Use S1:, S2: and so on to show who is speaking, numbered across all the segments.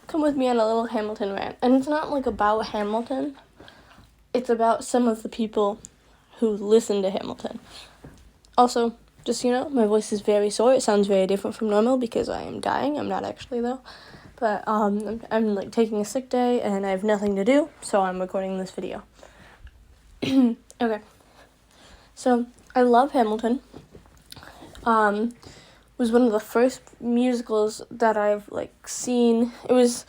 S1: come with me on a little Hamilton rant. And it's not like about Hamilton. It's about some of the people who listen to Hamilton. Also, just so you know, my voice is very sore. It sounds very different from normal because I am dying. I'm not actually, though. But I'm like taking a sick day and I have nothing to do, so I'm recording this video. Okay. So, I love Hamilton. Was one of the first musicals that I've seen. It was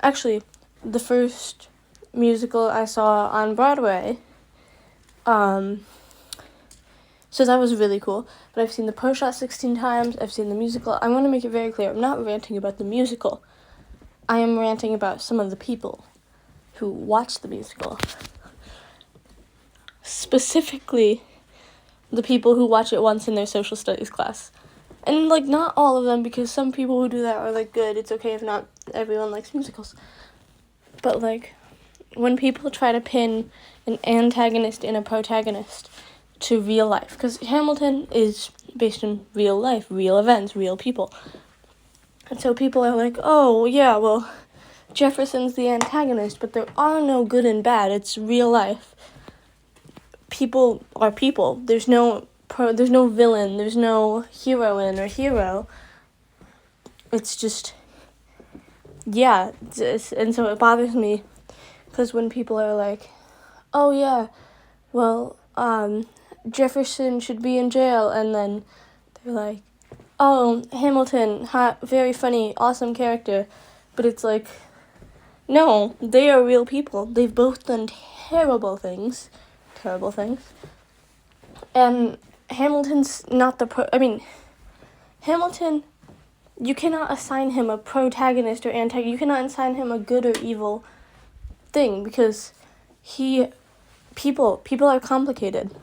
S1: actually the first musical I saw on Broadway. So that was really cool. But I've seen the post-shot 16 times. I've seen the musical. I want to make it very clear. I'm not ranting about the musical. I am ranting about some of the people who watch the musical. Specifically, the people who watch it once in their social studies class. And, not all of them, because some people who do that are, good. It's okay if not everyone likes musicals. But, when people try to pin an antagonist and a protagonist to real life, because Hamilton is based in real life, real events, real people. And so people are like, oh, yeah, well, Jefferson's the antagonist, but there are no good and bad. It's real life. People are people. There's no villain. There's no heroine or hero. It's just, yeah. And so it bothers me because when people are like, oh, yeah, well, Jefferson should be in jail, and then they're like, oh, Hamilton, hot, very funny, awesome character. But it's like, no, they are real people. They've both done terrible things. And Hamilton's not Hamilton, you cannot assign him a protagonist or antagonist. You cannot assign him a good or evil thing because people are complicated.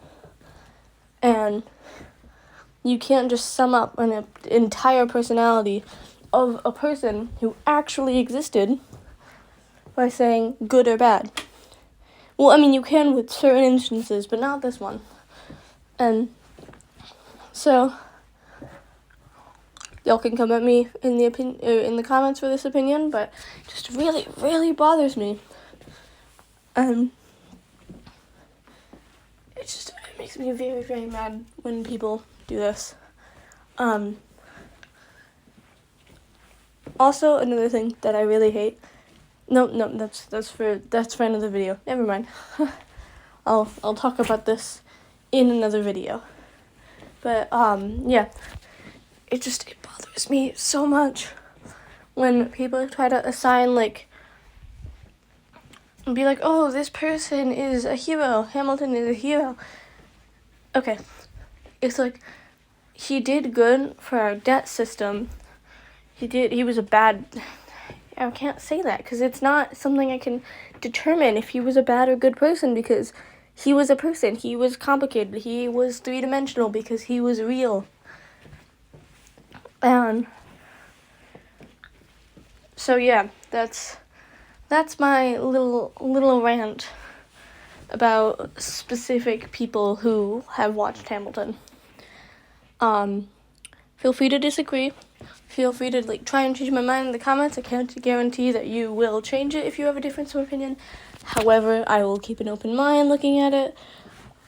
S1: And you can't just sum up an entire personality of a person who actually existed by saying good or bad. Well, you can with certain instances, but not this one. And so, y'all can come at me in the comments for this opinion, but it just really, really bothers me. It makes me very, very mad when people do this. Also, another thing that I really hate. No, that's for another video. Never mind. I'll talk about this in another video. But yeah, it bothers me so much when people try to assign and be like, oh, this person is a hero. Hamilton is a hero. Okay, it's he did good for our debt system. He was a bad. I can't say that because it's not something I can determine if he was a bad or good person because he was a person. He was complicated. He was three-dimensional because he was real. And so yeah, that's my little rant about specific people who have watched Hamilton. Feel free to disagree. Feel free to try and change my mind in the comments. I can't guarantee that you will change it if you have a difference of opinion. However, I will keep an open mind looking at it.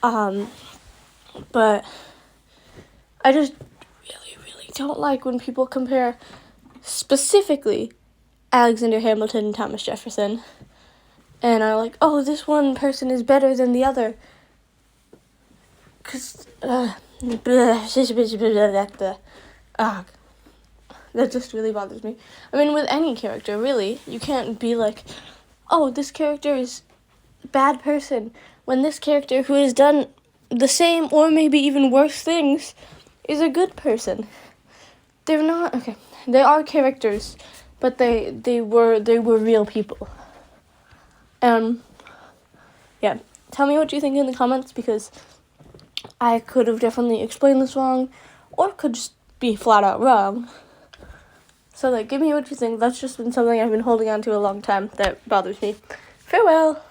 S1: But I just really, really don't like when people compare specifically Alexander Hamilton and Thomas Jefferson. And are like, oh, this one person is better than the other. Because, that just really bothers me. With any character, really. You can't be like, oh, this character is a bad person, when this character who has done the same or maybe even worse things is a good person. They're not, okay, they are characters, but they were real people. Yeah, tell me what you think in the comments, because I could have definitely explained this wrong, or could just be flat out wrong. So, give me what you think. That's just been something I've been holding on to a long time that bothers me. Farewell!